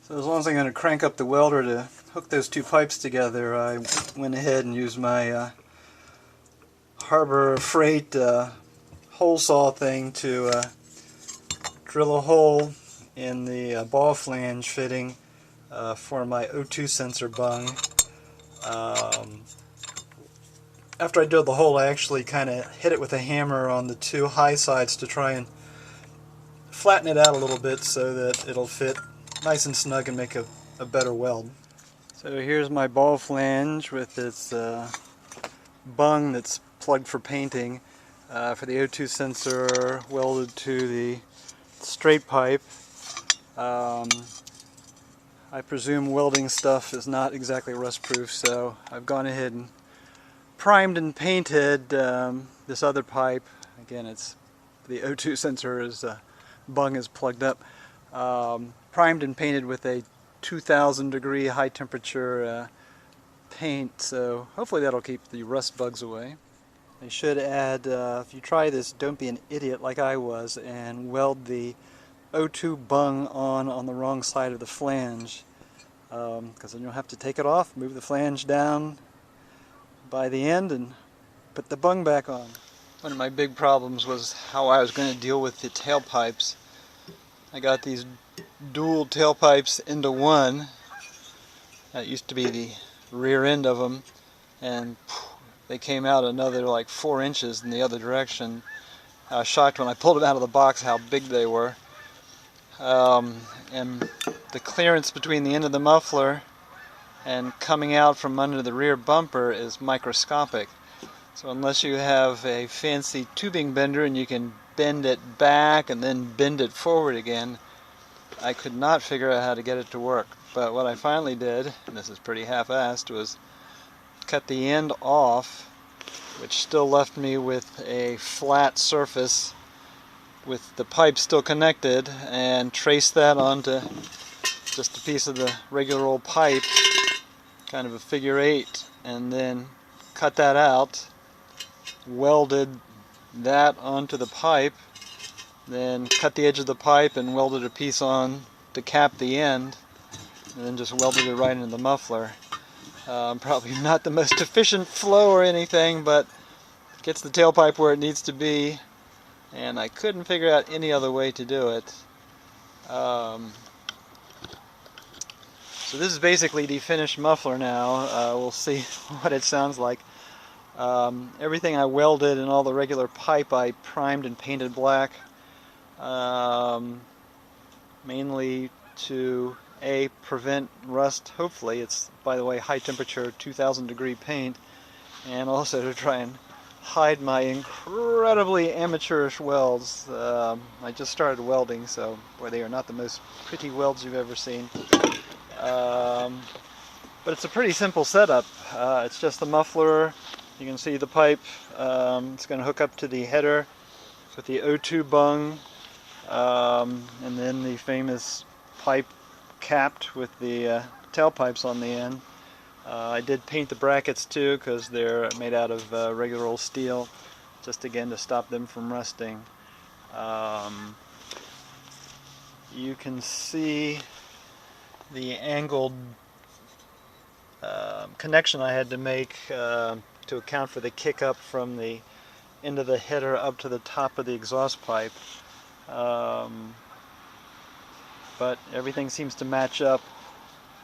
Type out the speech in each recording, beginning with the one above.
So as long as I'm going to crank up the welder to hook those two pipes together, I went ahead and used my Harbor Freight hole saw thing to drill a hole in the ball flange fitting for my O2 sensor bung. After I drilled the hole, I actually kind of hit it with a hammer on the two high sides to try and flatten it out a little bit so that it'll fit nice and snug and make a better weld. So here's my ball flange with its bung that's plugged for painting for the O2 sensor welded to the straight pipe. I presume welding stuff is not exactly rust proof, so I've gone ahead and primed and painted this other pipe. Again, it's the O2 sensor is bung is plugged up. Primed and painted with a 2000 degree high temperature paint, so hopefully that'll keep the rust bugs away. I should add, if you try this, don't be an idiot like I was and weld the O2 bung on the wrong side of the flange, because then you'll have to take it off, move the flange down by the end and put the bung back on. One of my big problems was how I was going to deal with the tailpipes. I got these dual tailpipes into one. That used to be the rear end of them, and they came out another like 4 inches in the other direction. I was shocked when I pulled them out of the box how big they were. And the clearance between the end of the muffler and coming out from under the rear bumper is microscopic. So unless you have a fancy tubing bender and you can bend it back and then bend it forward again, I could not figure out how to get it to work. But what I finally did, and this is pretty half-assed, was cut the end off, which still left me with a flat surface with the pipe still connected, and trace that onto just a piece of the regular old pipe, kind of a figure 8, and then cut that out, welded that onto the pipe, then cut the edge of the pipe and welded a piece on to cap the end, and then just welded it right into the muffler. Probably not the most efficient flow or anything, but gets the tailpipe where it needs to be, and I couldn't figure out any other way to do it. So this is basically the finished muffler now. We'll see what it sounds like. Everything I welded and all the regular pipe I primed and painted black, mainly to prevent rust. Hopefully it's, by the way, high temperature 2000 degree paint, and also to try and hide my incredibly amateurish welds. I just started welding, so boy, they are not the most pretty welds you've ever seen. But it's a pretty simple setup. It's just the muffler. You can see the pipe. It's going to hook up to the header with the O2 bung, and then the famous pipe capped with the tailpipes on the end. I did paint the brackets too, because they're made out of regular old steel, just again to stop them from rusting. You can see the angled connection I had to make to account for the kick up from the end of the header up to the top of the exhaust pipe. But everything seems to match up.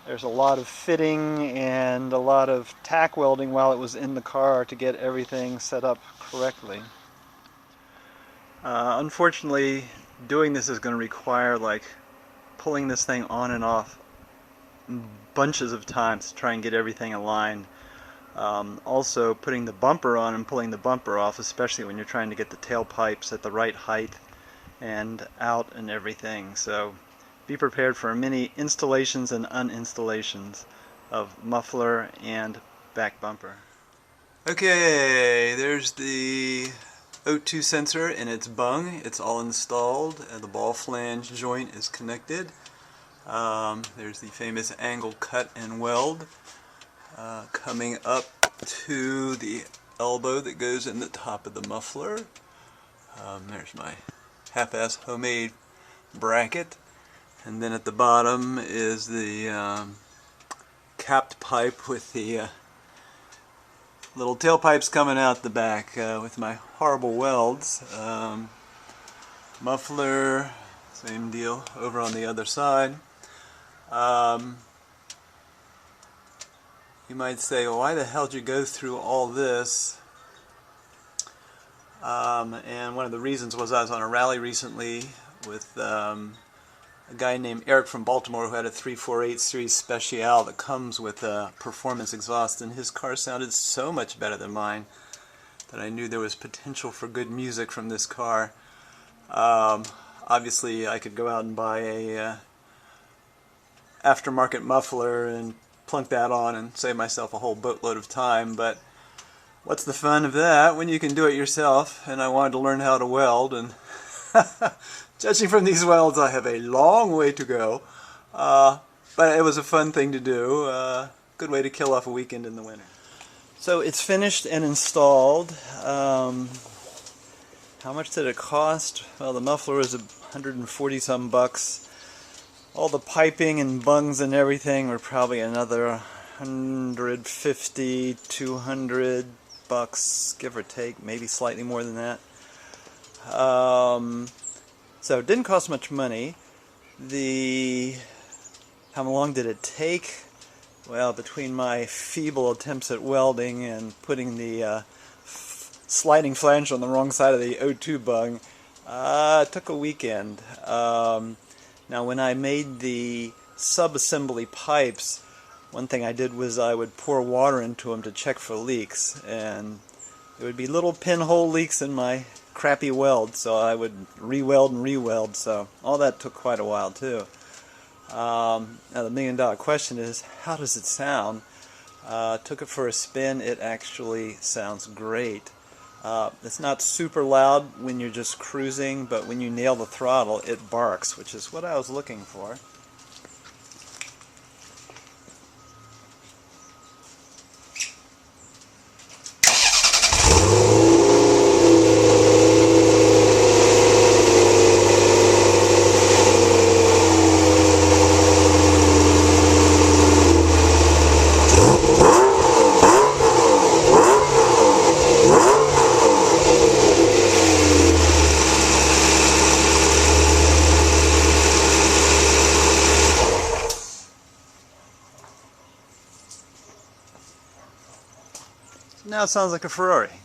There's a lot of fitting and a lot of tack welding while it was in the car to get everything set up correctly. Unfortunately, doing this is going to require like pulling this thing on and off bunches of times to try and get everything aligned. Also putting the bumper on and pulling the bumper off, especially when you're trying to get the tailpipes at the right height and out and everything. So be prepared for many installations and uninstallations of muffler and back bumper. Okay, there's the O2 sensor and its bung. It's all installed and the ball flange joint is connected. There's the famous angle cut and weld coming up to the elbow that goes in the top of the muffler. There's my half-ass homemade bracket. And then at the bottom is the capped pipe with the little tailpipes coming out the back with my horrible welds. Muffler, same deal over on the other side. You might say, well, why the hell did you go through all this? And one of the reasons was I was on a rally recently with a guy named Eric from Baltimore who had a 348 Series Special that comes with a performance exhaust, and his car sounded so much better than mine that I knew there was potential for good music from this car. Obviously I could go out and buy a aftermarket muffler and plunk that on and save myself a whole boatload of time, but what's the fun of that when you can do it yourself? And I wanted to learn how to weld, and judging from these welds I have a long way to go, but it was a fun thing to do, good way to kill off a weekend in the winter. So it's finished and installed. How much did it cost? Well, the muffler was 140 some bucks. All the piping and bungs and everything were probably another 150, 200 bucks, give or take, maybe slightly more than that. So it didn't cost much money. How long did it take? Well, between my feeble attempts at welding and putting the sliding flange on the wrong side of the O2 bung, it took a weekend. Now when I made the sub-assembly pipes, one thing I did was I would pour water into them to check for leaks, and there would be little pinhole leaks in my crappy weld, so I would re-weld and re-weld, so all that took quite a while too. Now the million-dollar question is, how does it sound? Took it for a spin. It actually sounds great. It's not super loud when you're just cruising, but when you nail the throttle, it barks, which is what I was looking for. Now it sounds like a Ferrari.